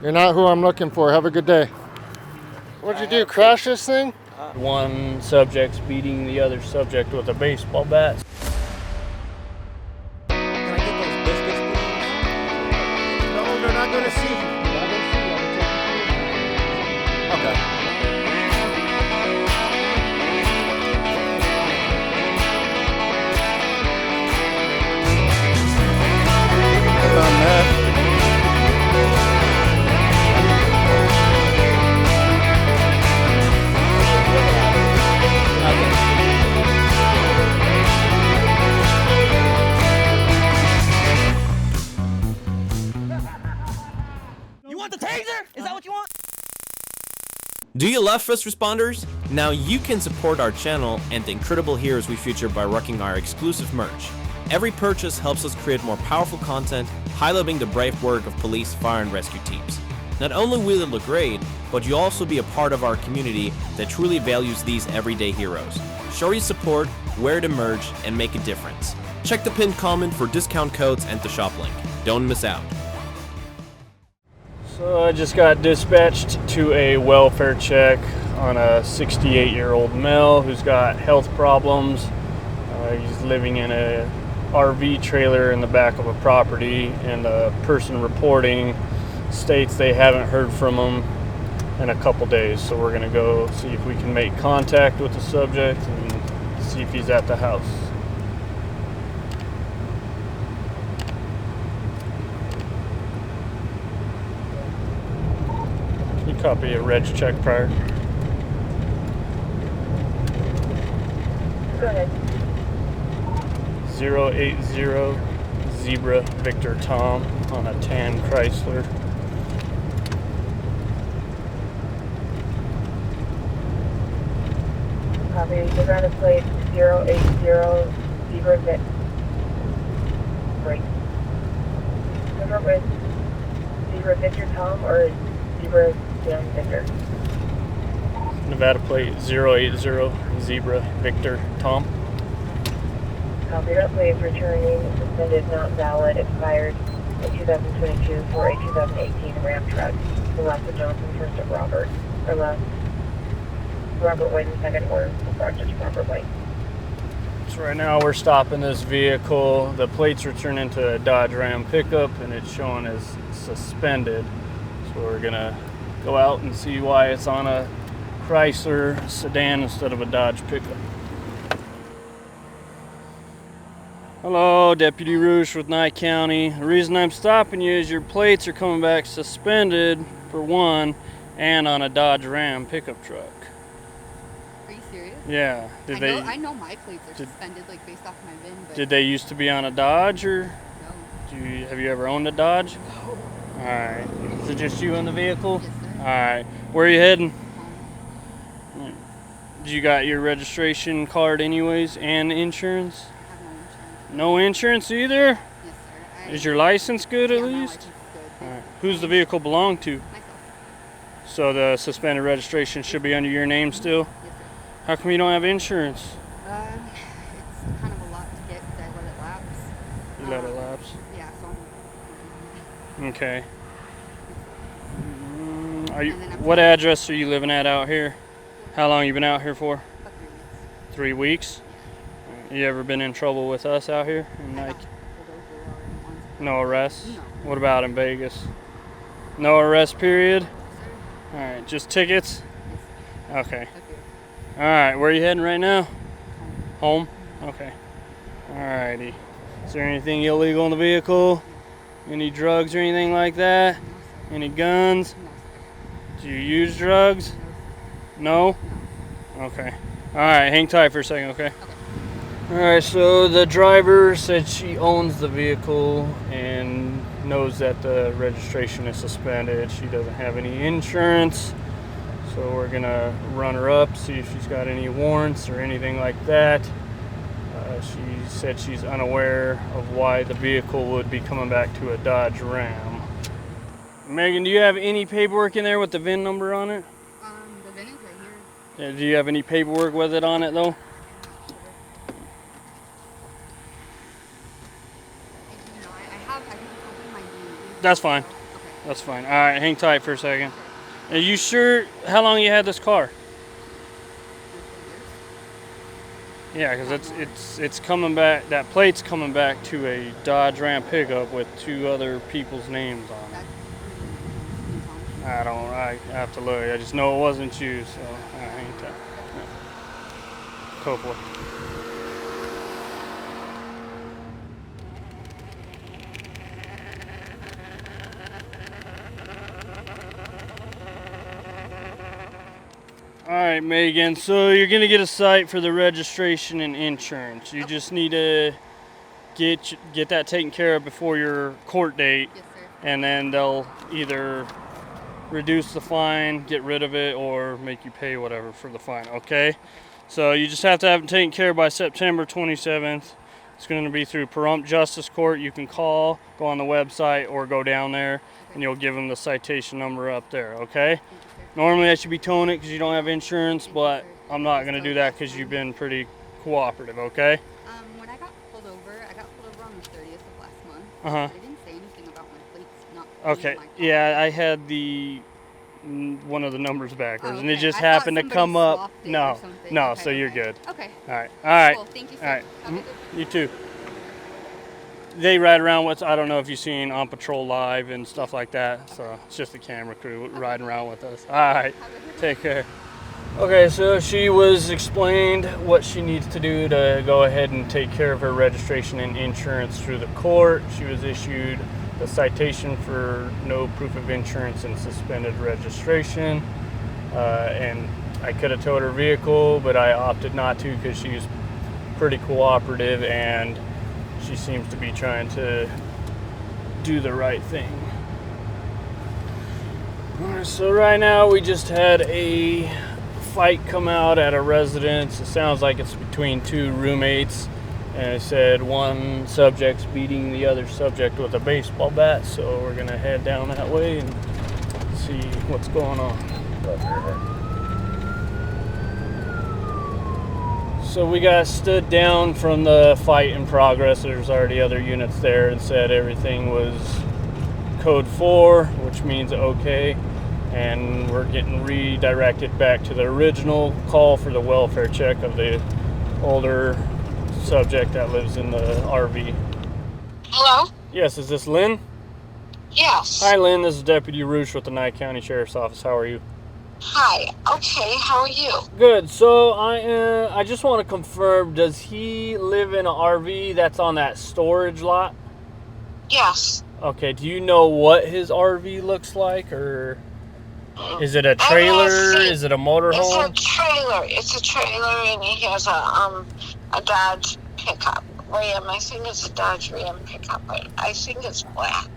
You're not who I'm looking for. Have a good day. What'd you do, crash this thing? One subject's beating the other subject with a baseball bat. Can I get those biscuits, please? No, they're not going to see. Okay. On that. You want the taser? Is that what you want? Do you love first responders? Now you can support our channel and the incredible heroes we feature by rocking our exclusive merch. Every purchase helps us create more powerful content, highlighting the brave work of police, fire, and rescue teams. Not only will it look great, but you'll also be a part of our community that truly values these everyday heroes. Show your support, wear the merch, and make a difference. Check the pinned comment for discount codes and the shop link. Don't miss out. So I just got dispatched to a welfare check on a 68-year-old male who's got health problems. He's living in a RV trailer in the back of a property, and the person reporting states they haven't heard from him in a couple days. So we're gonna go see if we can make contact with the subject and see if he's at the house. Can you copy a reg check prior? Go ahead. 080 Zebra Victor Tom on a tan Chrysler. Copy. You're going to plate 080 Zebra Vic. Great. Remember with Zebra Victor Tom or Zebra Dan Victor? Nevada plate 080 Zebra Victor Tom. Copy. That plate is returning, suspended, not valid, expired in 2022 for a 2018 Ram truck. The last of Johnson, first of Robert. Or last Robert White and second or just Robert White. So right now we're stopping this vehicle. The plates return into a Dodge Ram pickup and it's showing as suspended. So we're gonna go out and see why it's on a Chrysler sedan instead of a Dodge pickup. Hello, Deputy Roosh with Nye County. The reason I'm stopping you is your plates are coming back suspended for one and on a Dodge Ram pickup truck. Are you serious? Yeah. I know my plates are suspended, like based off my VIN, but Did they used to be on a Dodge or? no. Have you ever owned a Dodge? No. Alright. Is it just you in the vehicle? Yes, sir. Alright. Where are you heading? Home. You got your registration card anyways and insurance? I have no insurance. No insurance either? Yes, sir. Is your license good at my least? license is good. Alright. Who's the vehicle belong to? Myself. So the suspended registration should be under your name still? Yes, sir. How come you don't have insurance? It's kind of a lot to get because I let it lapse. You let it lapse? Yeah, so I'm Okay. And then I'm What address are you living at out here? How long you been out here for? about 3 3 weeks. weeks? You ever been in trouble with us out here? In I Nike? got pulled over already once. No arrests? No. What about in Vegas? No arrest period? Yes, sir. Alright, just tickets? Yes, Okay. I feel. Alright, where are you heading right now? Home? Okay. Alrighty. Is there anything illegal in the vehicle? Any drugs or anything like that? No, sir. Any guns? No, sir. Do you use drugs? No? Okay. Alright, hang tight for a second, okay? Alright, so the driver said she owns the vehicle and knows that the registration is suspended. She doesn't have any insurance. So we're gonna run her up, see if she's got any warrants or anything like that. She said she's unaware of why the vehicle would be coming back to a Dodge Ram. Megan, do you have any paperwork in there with the VIN number on it? The VIN is right here. Do you have any paperwork with it on it though? I can copy my VIN. That's fine. Okay. That's fine. All right, hang tight for a second. Are you sure? How long you had this car? Yeah, because it's coming back. That plate's coming back to a Dodge Ram pickup with 2 other people's names on it. I have to look. I just know it wasn't you, so I hang tight. Yeah. Hopefully. All right, Megan, so you're gonna get a site for the registration and insurance. You just need to get that taken care of before your court date. Yes, sir. And then they'll either reduce the fine, get rid of it, or make you pay whatever for the fine, okay? So you just have to have it taken care of by September 27th. It's going to be through Pahrump Justice Court. You can call, go on the website, or go down there, and you'll give them the citation number up there, okay? Normally I should be towing it because you don't have insurance, but I'm not going to do that because you've been pretty cooperative, okay? When I got pulled over on the 30th of last month. Uh-huh. They didn't say anything about my plates not Okay, being my car. yeah, I had one of the numbers backwards, and it okay. just I thought happened to somebody come up. swapped it or No, something. no, Okay, so you're okay. good. Okay. All right. Cool. Thank you, sir. All right. Have a good day. You too. They ride around with, I don't know if you've seen On Patrol Live and stuff like that. So it's just the camera crew riding around with us. All right. Take care. Okay, so she was explained what she needs to do to go ahead and take care of her registration and insurance through the court. She was issued a citation for no proof of insurance and suspended registration. And I could have towed her vehicle, but I opted not to because she was pretty cooperative and she seems to be trying to do the right thing. Alright, so right now we just had a fight come out at a residence. It sounds like it's between 2 roommates, and it said one subject's beating the other subject with a baseball bat, so we're gonna head down that way and see what's going on. So we got stood down from the fight in progress. There's already other units there, and said everything was code 4, which means okay. And we're getting redirected back to the original call for the welfare check of the older subject that lives in the RV. Hello? Yes, is this Lynn? Yes. Hi Lynn, this is Deputy Roosh with the Nye County Sheriff's Office. How are you? Hi. Okay, how are you? Good. So I just want to confirm, does he live in an RV that's on that storage lot? Yes. Okay, do you know what his RV looks like, or is it a trailer? Is it a motorhome? It's a trailer. It's a trailer, and he has a Dodge pickup. Ram. I think it's a Dodge Ram pickup, but I think it's black.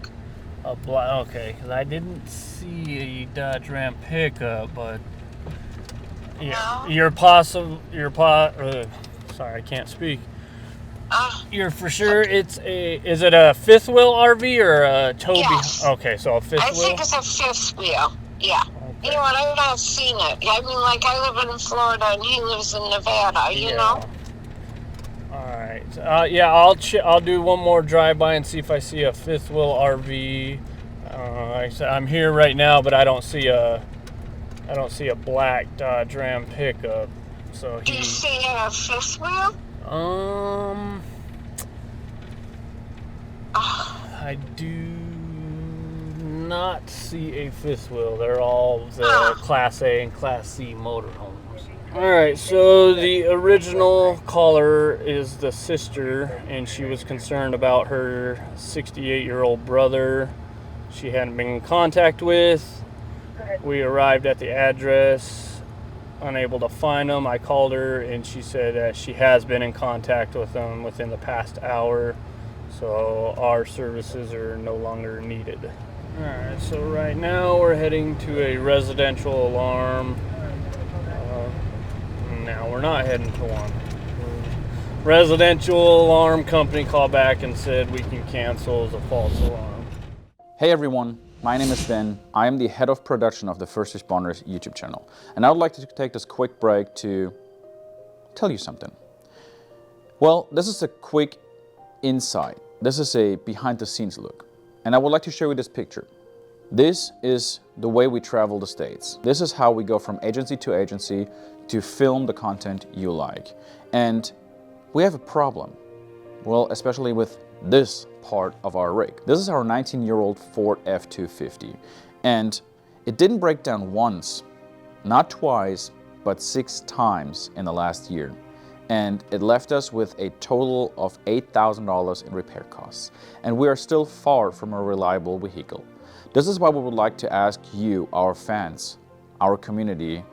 A black. Okay, because I didn't see a Dodge Ram pickup, but yeah, No? sorry, I can't speak. You're for sure is it a fifth wheel RV or a tow? Yes. Okay, so a fifth I wheel. think it's a fifth wheel. Yeah. Okay. You know what? I've not seen it. I mean, like, I live in Florida and he lives in Nevada, you know? All right. Yeah, I'll do one more drive-by and see if I see a fifth wheel RV. Like I said, I'm here right now, but I don't see a black Dodge Ram pickup. So Do you see a fifth wheel? I do not see a fifth wheel. They're all the Class A and Class C motorhomes. Alright, so the original caller is the sister, and she was concerned about her 68-year-old brother she hadn't been in contact with. We arrived at the address, unable to find him. I called her, and she said that she has been in contact with him within the past hour, so our services are no longer needed. Alright, so right now we're heading to a residential alarm. Now we're not heading to one. Residential alarm company called back and said we can cancel as a false alarm. Hey everyone, my name is Ben. I am the head of production of the First Responders YouTube channel. And I would like to take this quick break to tell you something. Well, this is a quick insight. This is a behind the scenes look. And I would like to show you this picture. This is the way we travel the States. This is how we go from agency to film the content you like. And we have a problem. Well, especially with this part of our rig. This is our 19-year-old Ford F-250. And it didn't break down once, not twice, but 6 times in the last year. And it left us with a total of $8,000 in repair costs. And we are still far from a reliable vehicle. This is why we would like to ask you, our fans, our community,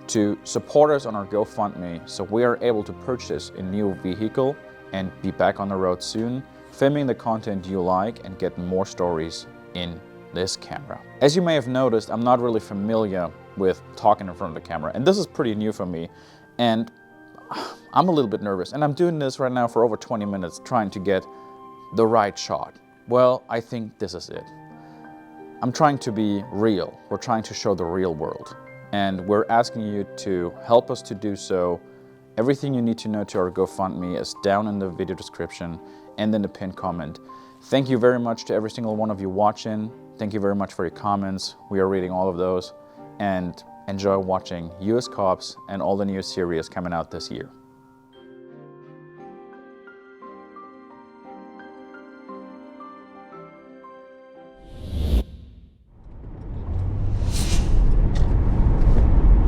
to support us on our GoFundMe so we are able to purchase a new vehicle and be back on the road soon, filming the content you like and get more stories in this camera. As you may have noticed, I'm not really familiar with talking in front of the camera, and this is pretty new for me, and I'm a little bit nervous, and I'm doing this right now for over 20 minutes trying to get the right shot. Well, I think this is it. I'm trying to be real. We're trying to show the real world. And we're asking you to help us to do so. Everything you need to know to our GoFundMe is down in the video description and in the pinned comment. Thank you very much to every single one of you watching. Thank you very much for your comments. We are reading all of those. And enjoy watching US Cops and all the new series coming out this year.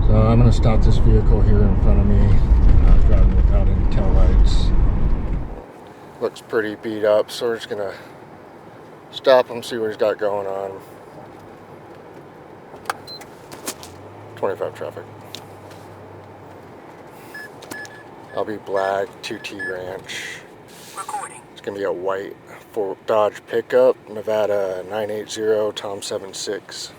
So I'm going to stop this vehicle here in front of me. Driving without any tail lights. Looks pretty beat up, so we're just going to stop him, see what he's got going on. 25 traffic. I'll be black, 2T Ranch. Recording. It's going to be a white Dodge pickup, Nevada 980, Tom 76.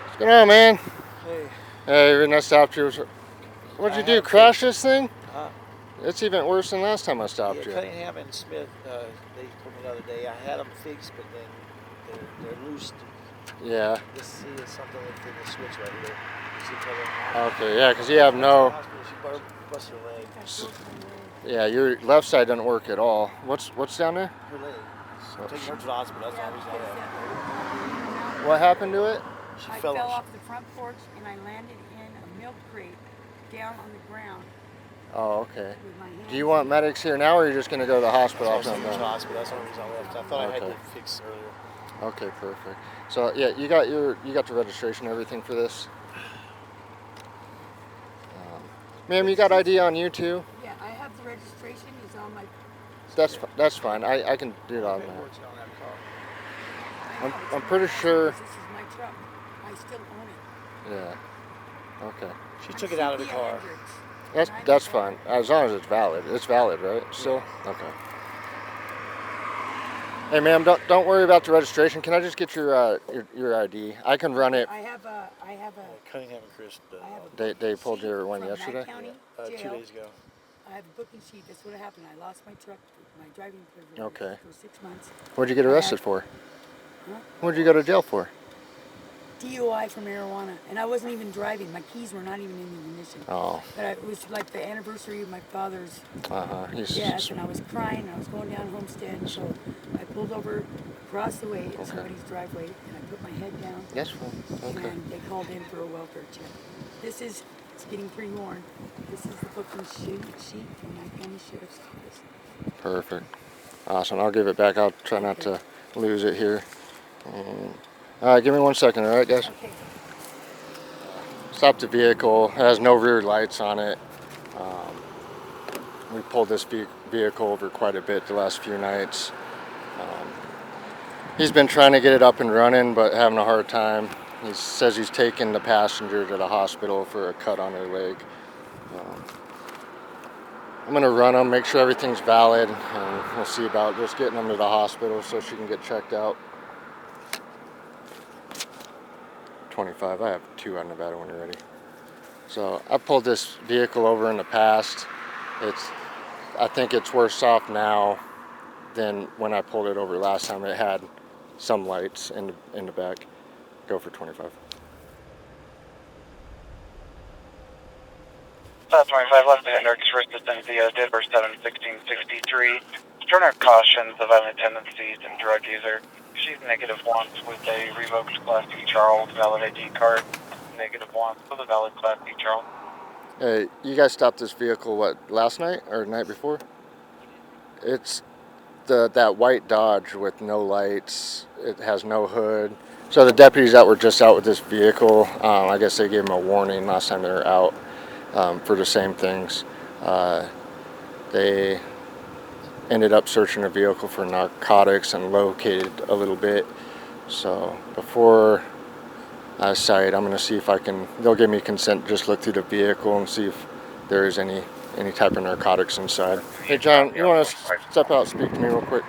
What's going on, man? Hey. Hey, when I stopped you, what'd you do, crash this thing? Huh? It's even worse than last time I stopped you. Cunningham and Smith, they told me the other day, I had them fixed, but then they're loose. Yeah. This is something within the switch right here. You see color? Okay, yeah, because you have no... She busted her leg. Yeah, your left side doesn't work at all. What's down there? Her leg. I'm taking her to the hospital, that's the only reason I have. What happened to it? She I fell off the front porch and I landed in a milk crate down on the ground. Oh, okay. With my hands. Do you want medics here now, or are you just going to go to the hospital? I was taking her to the hospital, that's the only reason I left. I thought I had Okay. it fixed earlier. Okay, perfect. So yeah, you got the registration and everything for this. Ma'am, you got ID on you too? Yeah, I have the registration. It's on my... That's fine. I can do it on that. I know, I'm pretty sure. This is my truck. I still own it. Yeah. Okay. She took it out of the car. That's fine. As long as it's valid. It's valid, right? Still? Okay. Hey, ma'am, don't worry about the registration. Can I just get your ID? I can run it. I have a Cunningham and Chris. They pulled your one from yesterday? Nye County 2 jail. days ago. I have a booking sheet. That's what happened. I lost my truck, my driving privilege Okay. for 6 months. What'd you get arrested for? Huh? What'd you go to jail for? DUI for marijuana, and I wasn't even driving. My keys were not even in the ignition. Oh. But it was like the anniversary of my father's Yes. and I was crying. I was going down Homestead, so I pulled over across the way in somebody's driveway, and I put my head down. That's fine. Okay. And they called in for a welfare check. It's getting pre-worn. This is the booking sheet from Nye County Sheriff's Office. Perfect. Awesome. I'll give it back. I'll try not to lose it here. All right, give me 1 second, all right, guys? Okay. Stop the vehicle. It has no rear lights on it. We pulled this vehicle over quite a bit the last few nights. He's been trying to get it up and running, but having a hard time. He says he's taking the passenger to the hospital for a cut on her leg. I'm gonna run him, make sure everything's valid, and we'll see about just getting him to the hospital so she can get checked out. 25, I have 2 on Nevada when you're ready. So I pulled this vehicle over in the past. I think it's worse off now than when I pulled it over last time. It had some lights in the back. Go for 25. 25 left ahead, Darkest first descent via Denver 71663. Turner cautions the violent tendencies and drug user. She's -1 with a revoked Class D Charles valid ID card. -1 with a valid Class D Charles. Hey, you guys stopped this vehicle, what, last night or the night before? It's that white Dodge with no lights. It has no hood. So the deputies that were just out with this vehicle, I guess they gave them a warning last time they were out for the same things. They ended up searching the vehicle for narcotics and located a little bit. So before I cite, I'm going to see if they'll give me consent to just look through the vehicle and see if there is any type of narcotics inside. Hey John, you want to step out and speak to me real quick?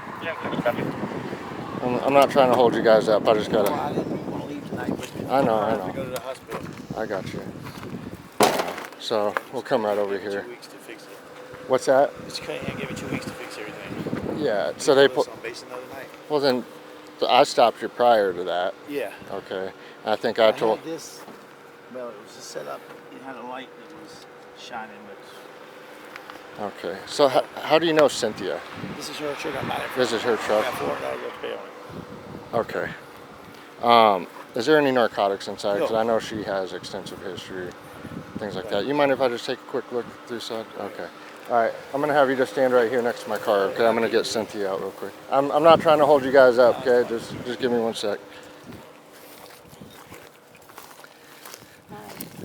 I'm not trying to hold you guys up. I just got to... I didn't want to leave tonight, but I know. I have to go to the hospital. I got you. So we'll come right over here. 2 weeks to fix it. What's that? Mr. Cunningham gave me 2 weeks to fix everything. Yeah, so they put... on base another night. Well then, I stopped you prior to that. Yeah. Okay. I think I told... had this, well, it was a setup. It had a light that was shining, but Okay. So how do you know Cynthia? this is her truck. I'm not in This is her truck? I got $400 to pay on it. Okay. Is there any narcotics inside? Because No. I know she has extensive history, things like that. You mind if I just take a quick look through side? Okay. All right. I'm going to have you just stand right here next to my car, okay? I'm going to get Cynthia out real quick. I'm not trying to hold you guys up, okay? Just give me 1 sec.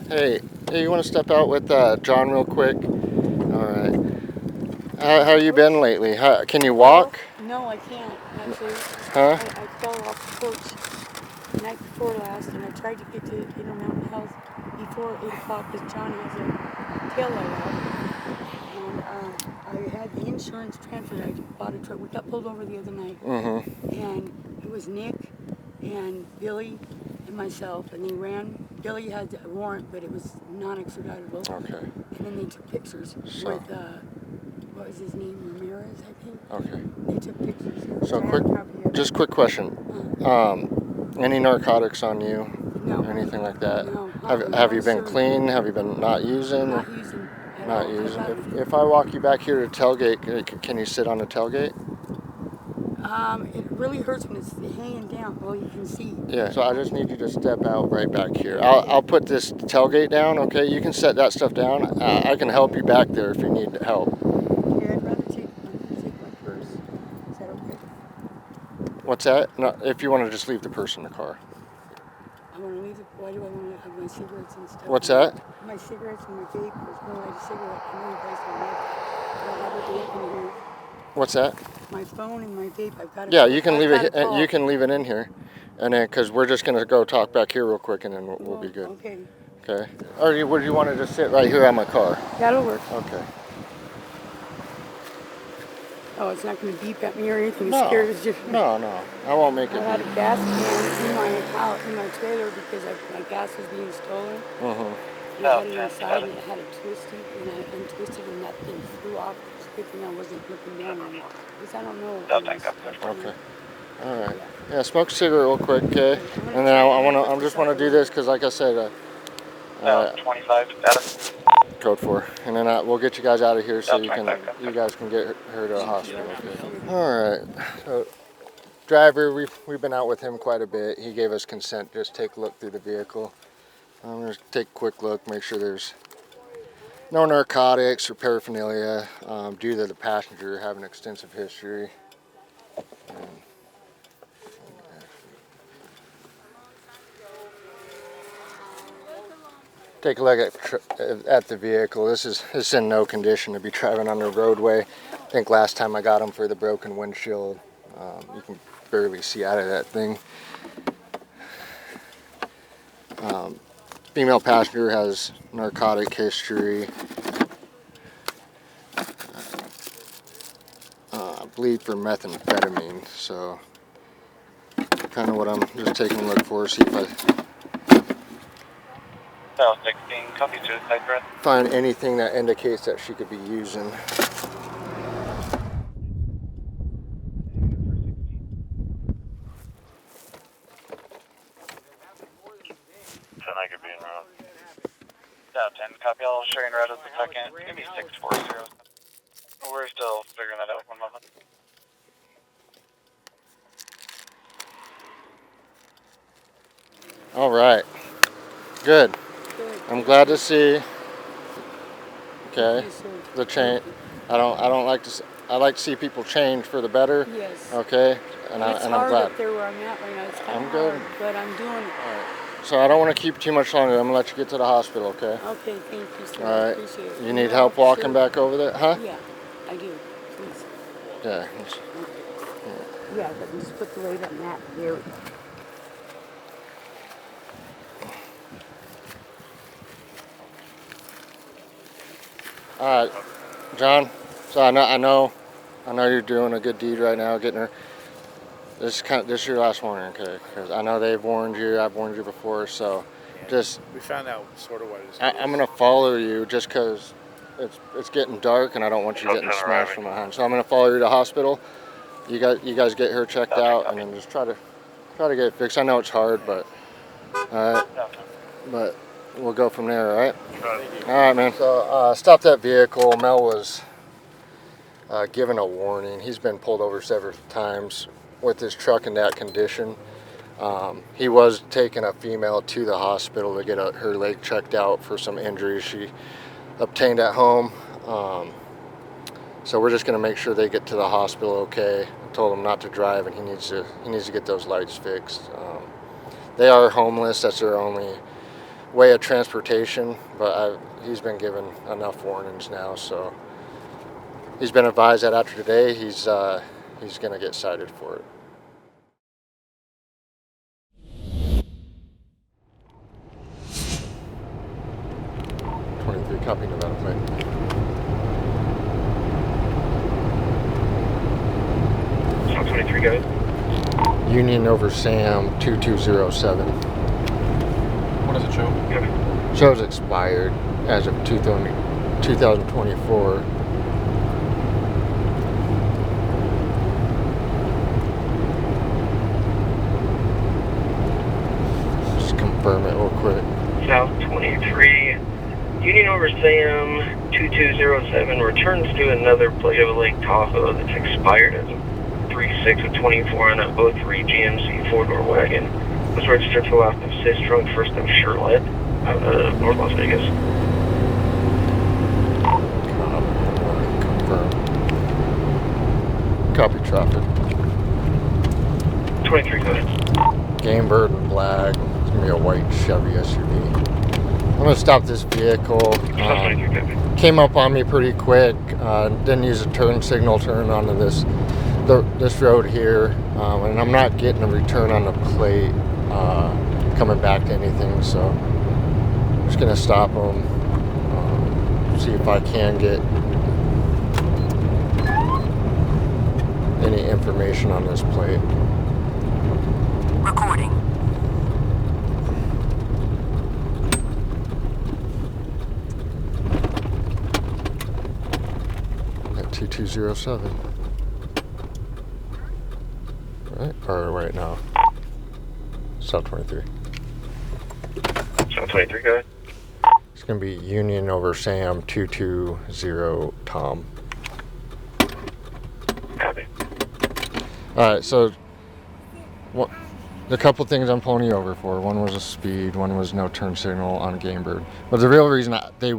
Hey, you want to step out with John real quick? All right. How you been lately? Can you walk? No, I can't, actually. Huh? I fell off the porch the night before last, and I tried to get to Intermountain Health before 8 o'clock because John has a tail light out. And I had the insurance transferred. I bought a truck. We got pulled over the other night. Mm-hmm. And it was Nick and Billy and myself, and they ran. Billy had a warrant, but it was non-extraditable. Okay. And then they took pictures So- with, what was his name, Ramirez, I think. Okay. They took pictures. So I have quick, a copy of it. just quick question. Any narcotics on you? No. Or anything like that? No. Have you been Sir. clean? Have you been not using? Not using. At Not all. using. I got- If I walk you back here to tailgate, can you sit on the tailgate? It really hurts when it's hanging down. Well, you can see. Yeah. So I just need you to step out right back here. I'll put this tailgate down. Okay. You can set that stuff down. I can help you back there if you need help. Okay, I'd rather take my purse. Is that okay? What's that? No, if you want to just leave the purse in the car. I want to leave it. Why do I want to have my cigarettes and stuff? What's that? My cigarettes and my vape. There's no light a cigarette. I know you guys don't have. I don't have a vape in here. What's that? My phone and my vape. I've got it. Yeah, you can leave it. Call. You can leave it in here, and then because we're just gonna go talk back here real quick, and then we'll be good. Okay. Okay. Or would you want to just sit right here on my car? That'll work. Okay. Oh, it's not going to beep at me or anything. It's No. scared. It's just. No, I won't make I it. had a gas can in my house, in my trailer, because my gas was being stolen. Mm-hmm. And I had it inside, and it had a twisty, and I untwisted, and that thing flew off. It's a good thing I wasn't looking down on it, because I don't know. what it was. Okay. All right. Yeah, smoke a cigarette real quick, okay? And then I just want to do this because, like I said, 25 status. code 4, and then we'll get you guys out of here so you guys can get her to a hospital. Okay. All right. So, driver, we've been out with him quite a bit. He gave us consent. Just take a look through the vehicle. I'm gonna take a quick look, make sure there's no narcotics or paraphernalia due to the passenger having extensive history. Take a look at the vehicle. This is in no condition to be driving on the roadway. I think last time I got him for the broken windshield. You can barely see out of that thing. Female passenger has narcotic history. I believe for methamphetamine. So kind of what I'm just taking a look for. See if I 16, copy to the side threat. find anything that indicates that she could be using. I could be in route. Down 10, copy. I'll show you in route as the second. It's going to be 640. We're still figuring that out. 1 moment. All right. Good. I'm glad to see. Okay. The change. I like to see people change for the better. Yes. Okay. It's I'm hard glad. up there where I'm at right now. It's kind I'm of good. hard, but I'm doing it. All right. So I don't want to keep too much longer. I'm gonna let you get to the hospital. Okay. Okay, thank you, sir. All I right. appreciate it. You need help walking back over there, huh? Yeah, I do. Please. Yeah. Yeah, but just put the weight on that. There we go. All right, John. So I know you're doing a good deed right now, getting her. This is your last warning, okay? Because I know they've warned you. I've warned you before, so just. We found out sort of what it is. I'm gonna follow you just because it's getting dark and I don't want you getting smashed from behind. So I'm gonna follow you to the hospital. You guys get her checked out and then just try to get it fixed. I know it's hard, but all right. But we'll go from there, all right? All right, man. So stop that vehicle. Mel was given a warning. He's been pulled over several times with his truck in that condition. He was taking a female to the hospital to get her leg checked out for some injuries she obtained at home. So we're just going to make sure they get to the hospital okay. I told him not to drive, and he needs to get those lights fixed. They are homeless. That's their only way of transportation. But he's been given enough warnings now, so he's been advised that after today he's going to get cited for it. Copy Nevada plate. South 23, go ahead. Union over Sam 2207. What does it show? Okay. Shows expired as of 2024. Just confirm it real quick. South 23. Union over Sam 2207 returns to another plate of a Lake Tahoe that's expired as of 3/6 of 24 on a 03 GMC 4-door wagon. Was registered to last of Sistrunk, first of Charlotte, out of North Las Vegas. Confirm. Copy traffic. 23, go ahead. Game bird in black. It's gonna be a white Chevy SUV. I'm gonna stop this vehicle. Came up on me pretty quick. Didn't use a turn signal, turned onto this road here, and I'm not getting a return on the plate coming back to anything. So I'm just gonna stop him, see if I can get any information on this plate. Recording. At 2207. Right? Or wait, no. South 23. South 23, go ahead. It's gonna be Union over Sam 220 Tom. Copy. Alright, so the couple things I'm pulling you over for. One was a speed, one was no turn signal on Game Bird. But the real reason they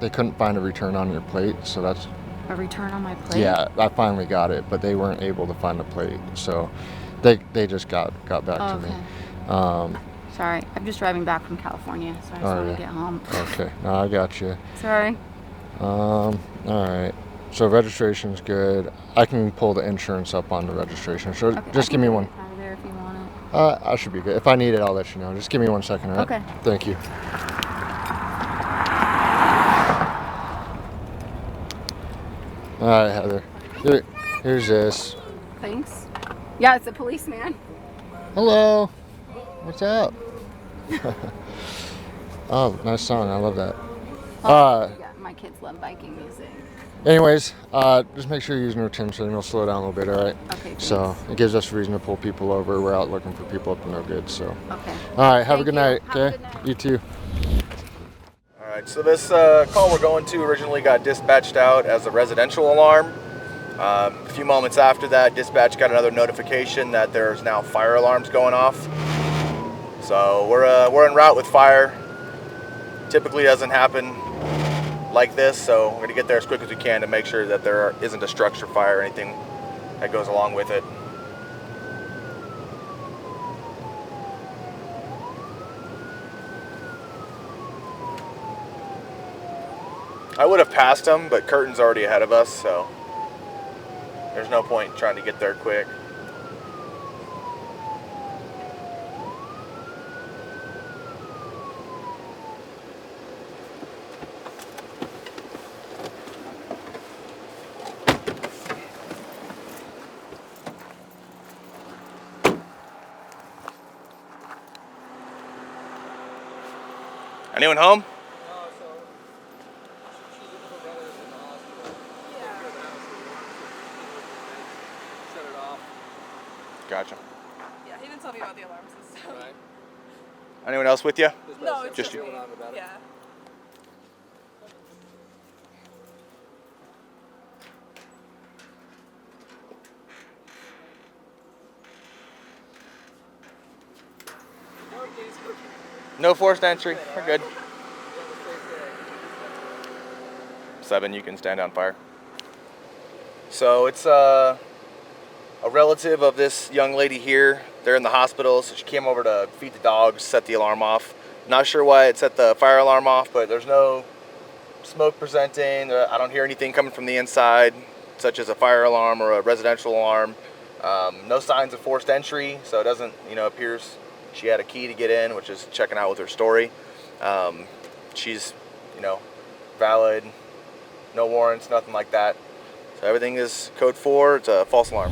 couldn't find a return on your plate, so that's A return on my plate? yeah, I finally got it, but they weren't able to find the plate, so they just got back to me. Sorry, I'm just driving back from California, so I just want to get home. Okay, no, I got you. Sorry. All right. So registration's good. I can pull the insurance up on the registration. So Okay, just give me one. Out of there if you want it. I should be good. If I need it, I'll let you know. Just give me 1 second, all right? Okay. Thank you. All right, Heather. Here's this. Thanks. Yeah, it's a policeman. Hello. What's up? Oh, nice song. I love that. Yeah, my kids love biking music. Anyways, just make sure you're using retention and it'll slow down a little bit, all right? Okay, So it gives us a reason to pull people over. We're out looking for people up to no good, so. Okay. All right, have a Thank good you. night, Have a okay? good night. You too. All right, so this call we're going to originally got dispatched out as a residential alarm. A few moments after that, dispatch got another notification that there's now fire alarms going off. So we're en route with fire. Typically doesn't happen like this, so we're gonna get there as quick as we can to make sure that there isn't a structure fire or anything that goes along with it. I would have passed them, but Curtin's already ahead of us, so there's no point trying to get there quick. Anyone home? Gotcha. Yeah, he didn't tell me about the alarm system. Right. Anyone else with you? No, it's Just just you. me. Yeah. No forced entry. We're good. 7, you can stand on fire. So it's a relative of this young lady here. They're in the hospital, so she came over to feed the dogs, set the alarm off. Not sure why it set the fire alarm off, but there's no smoke presenting. I don't hear anything coming from the inside, such as a fire alarm or a residential alarm. No signs of forced entry, so it doesn't, appears she had a key to get in, which is checking out with her story. She's, valid, no warrants, nothing like that. So everything is code 4. It's a false alarm.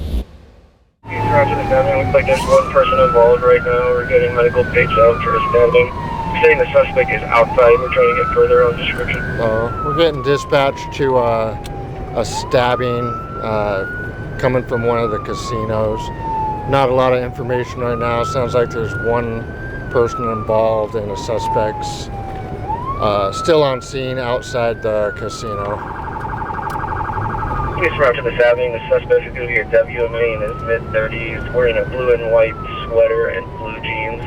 Roger the stabbing. Looks like there's one person involved right now. We're getting medical page out for a stabbing. We're saying the suspect is outside. We're trying to get further on description. We're getting dispatched to a stabbing coming from one of the casinos. Not a lot of information right now. Sounds like there's one person involved and a suspect's still on scene outside the casino. Police route to the stabbing. The suspect is going to be a WMA in his mid-30s, wearing a blue and white sweater and blue jeans.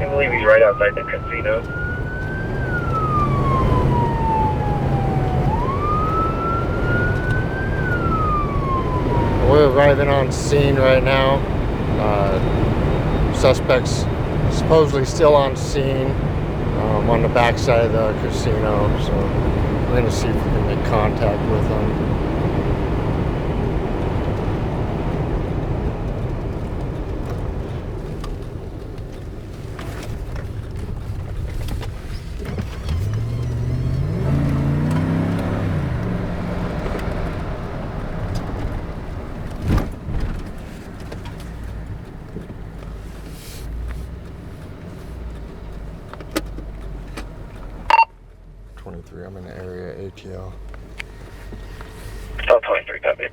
I believe he's right outside the casino. We're arriving on scene right now. Suspects supposedly still on scene on the backside of the casino, so we're going to see if we can make contact with them. 23, I'm in the area, ATL. Stop 23, copy.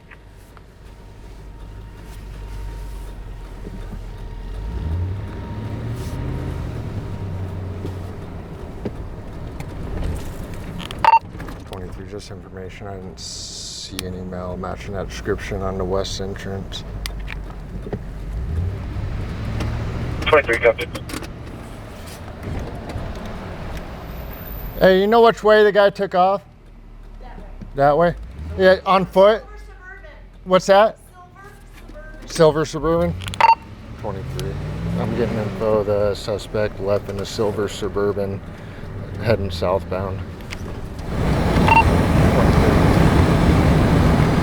Just information. I didn't see an email matching that description on the west entrance. 23, copy. Hey, you know which way the guy took off? That way. That way? Yeah, on foot? What's that? Silver Suburban? 23. I'm getting info. The suspect left in a silver Suburban heading southbound.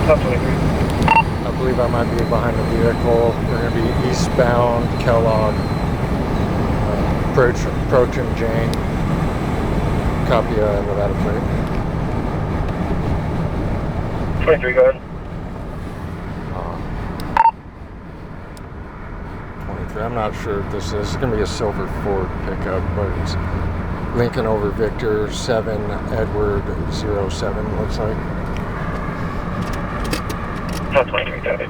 23. I believe I might be behind the vehicle. We're going to be eastbound Kellogg, approaching Jane. Copy Nevada plate. 23, go ahead. 23. I'm not sure if this is. It's going to be a silver Ford pickup, but it's Lincoln over Victor 7 Edward 07 looks like. Top 23,000.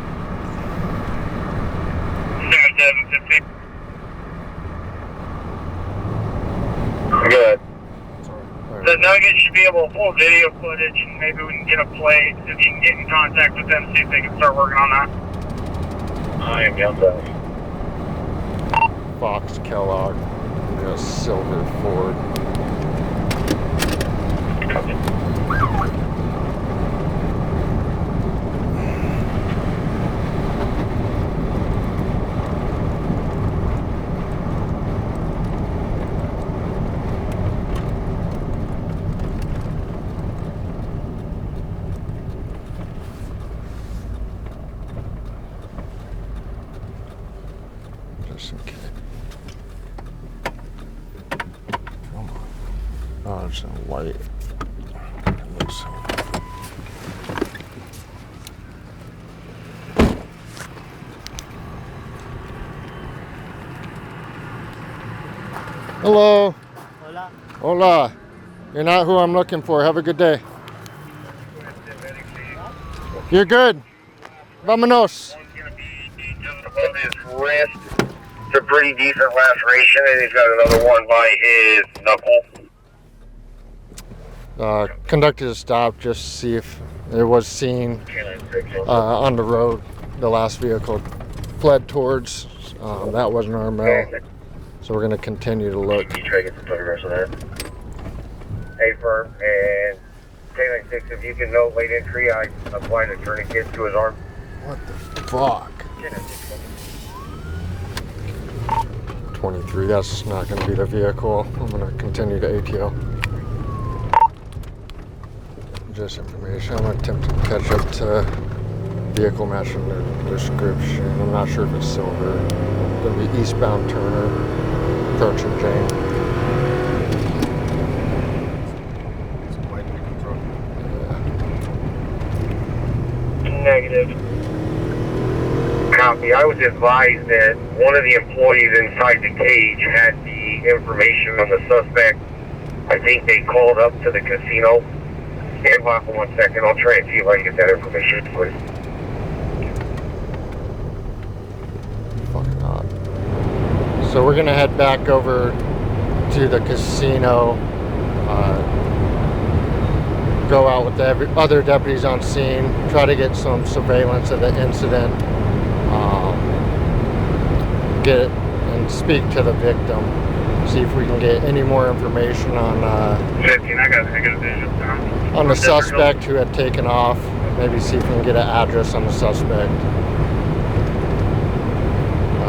7750. Good. The Nuggets should be able to pull video footage and maybe we can get a play. If you can get in contact with them, see if they can start working on that. I am young though. Fox Kellogg, a silver Ford. Copy. Just in case. Come on. Oh, it's in white. It looks so. Hello. Hola. Hola. You're not who I'm looking for. Have a good day. You're good. Vámonos. Above his wrist. It's a pretty decent laceration, and he's got another one by his knuckle. Conducted a stop just to see if it was seen on the road. The last vehicle fled towards. That wasn't our mail. So we're going to continue to look. You try to get some photographs of that. Hey, firm, and K96, if you can note late entry, I applied a tourniquet to his arm. What the fuck? 23, that's not going to be the vehicle. I'm going to continue to ATO. Just information. I'm going to attempt to catch up to vehicle matching the description. I'm not sure if it's silver. Going to be eastbound Turner, approaching Jane. Negative. Copy. I was advised that one of the employees inside the cage had the information on the suspect. I think they called up to the casino. Stand by for 1 second. I'll try and see if I can get that information for you. Fucking odd. So we're gonna head back over to the casino. Go out with the other deputies on scene. Try to get some surveillance of the incident. Get it and speak to the victim. See if we can get any more information on 15, I got a vision. on the suspect who had taken off. Maybe see if we can get an address on the suspect.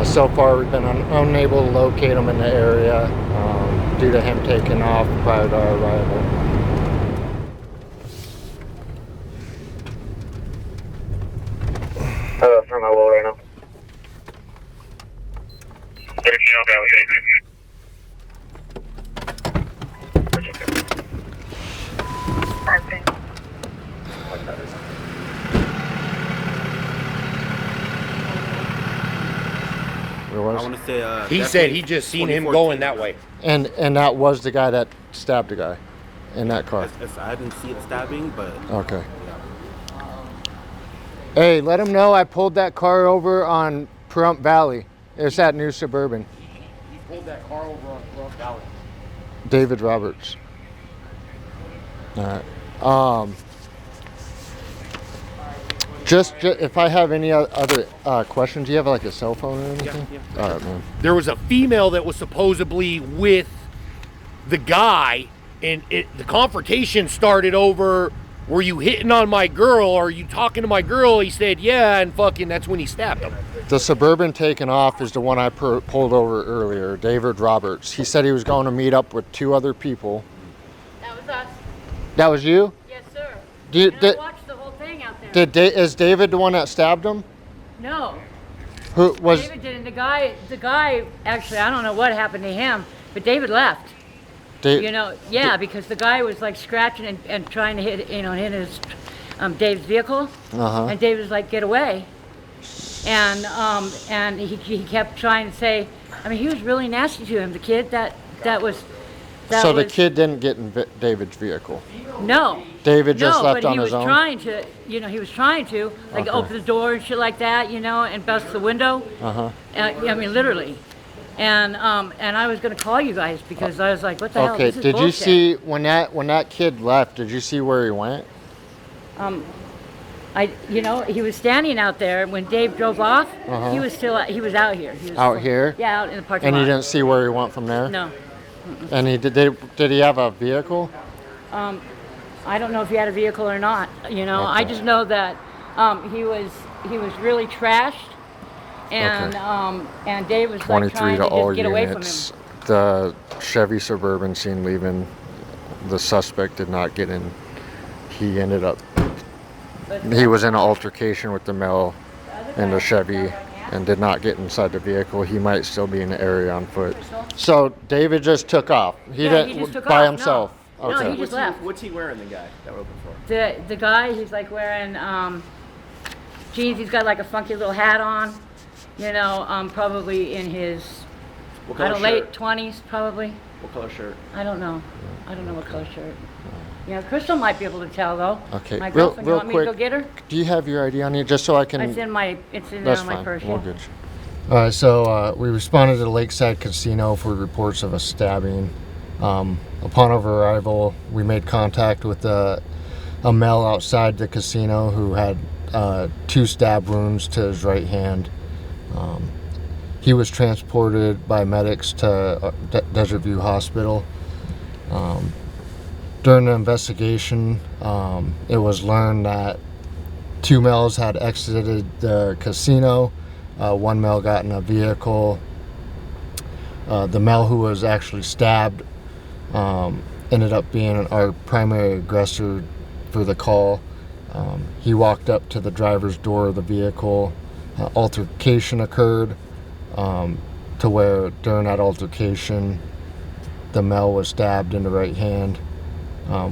So far, we've been unable to locate him in the area due to him taking off prior to our arrival. From my wall right now. 13, okay, Where was? I want to say he said he just seen him going that way. And that was the guy that stabbed the guy in that car. I didn't see the stabbing, but Okay. Hey, let him know I pulled that car over on Pahrump Valley. It's that new Suburban. He pulled that car over on Pahrump Valley. David Roberts. All right. Just if I have any other questions, do you have like a cell phone or anything? Yeah. All right, man. There was a female that was supposedly with the guy, and the confrontation started over, were you hitting on my girl? Or are you talking to my girl? He said, yeah, and fucking that's when he stabbed him. The Suburban taken off is the one I pulled over earlier, David Roberts. He said he was going to meet up with 2 other people. That was us. That was you? Yes, sir. I watched the whole thing out there. Is David the one that stabbed him? No. Who was? David didn't. The guy. Actually, I don't know what happened to him, but David left. Because the guy was like scratching and trying to hit his Dave's vehicle, and David was like, "Get away!" And he kept trying to say. I mean, he was really nasty to him. The kid that was That So the was- kid didn't get in David's vehicle. No. David just left on he his was own? trying to, he was trying to, like, Okay. open the door and shit like that, and bust the window. Uh-huh. I mean, literally. And I was gonna call you guys because I was like, what the hell? Okay, This is did you bullshit. see, when that kid left, did you see where he went? He was standing out there when Dave drove off. Uh-huh. He was out here. He was Out here? Yeah, out in the parking And lot. you didn't see where he went from there? No. And did he have a vehicle? I don't know if he had a vehicle or not. I just know that he was really trashed, and and Dave was like 23 trying to to all just get away from him. units. The Chevy Suburban seen leaving. The suspect did not get in. He ended up, he was in an altercation with the male in the Chevy and did not get inside the vehicle. He might still be in the area on foot. So David just took off. He just took by off. himself. No, Okay. he just left. What's he wearing, the guy that we're looking for? The guy, he's like wearing jeans. He's got like a funky little hat on. Probably in his What color late shirt? 20s, probably. What color shirt? I don't know. I don't know what color shirt. Yeah, Crystal might be able to tell though. Okay. My real girlfriend, you want me quick. to go get her? Do you have your ID on you, just so I can? It's in my That's my fine. purse. We'll yeah. get you. All right. So we responded to the Lakeside Casino for reports of a stabbing. Upon our arrival, we made contact with a male outside the casino who had 2 stab wounds to his right hand. He was transported by medics to Desert View Hospital. During the investigation, it was learned that 2 males had exited the casino. 1 male got in a vehicle. The male who was actually stabbed ended up being our primary aggressor for the call. He walked up to the driver's door of the vehicle. Altercation occurred to where during that altercation the male was stabbed in the right hand.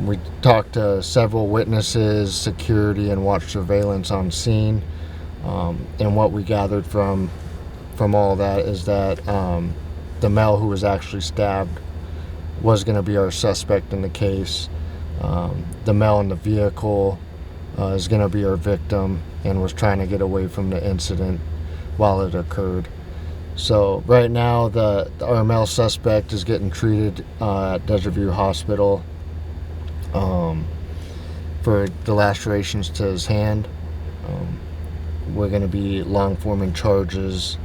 We talked to several witnesses, security, and watched surveillance on scene. And what we gathered from all that is that the male who was actually stabbed was going to be our suspect in the case. The male in the vehicle is going to be our victim and was trying to get away from the incident while it occurred. So right now our male suspect is getting treated at Desert View Hospital for the lacerations to his hand. We're going to be long-forming charges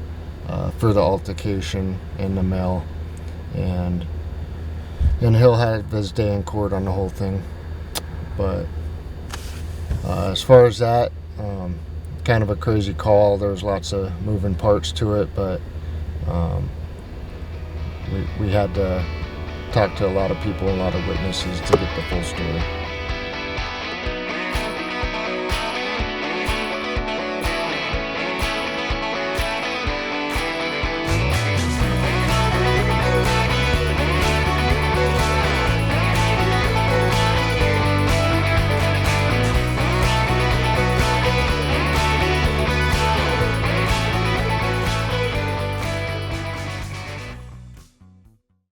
for the altercation in the male, and he'll have his day in court on the whole thing. But as far as that, kind of a crazy call. There's lots of moving parts to it, but we had to talk to a lot of people, a lot of witnesses to get the full story.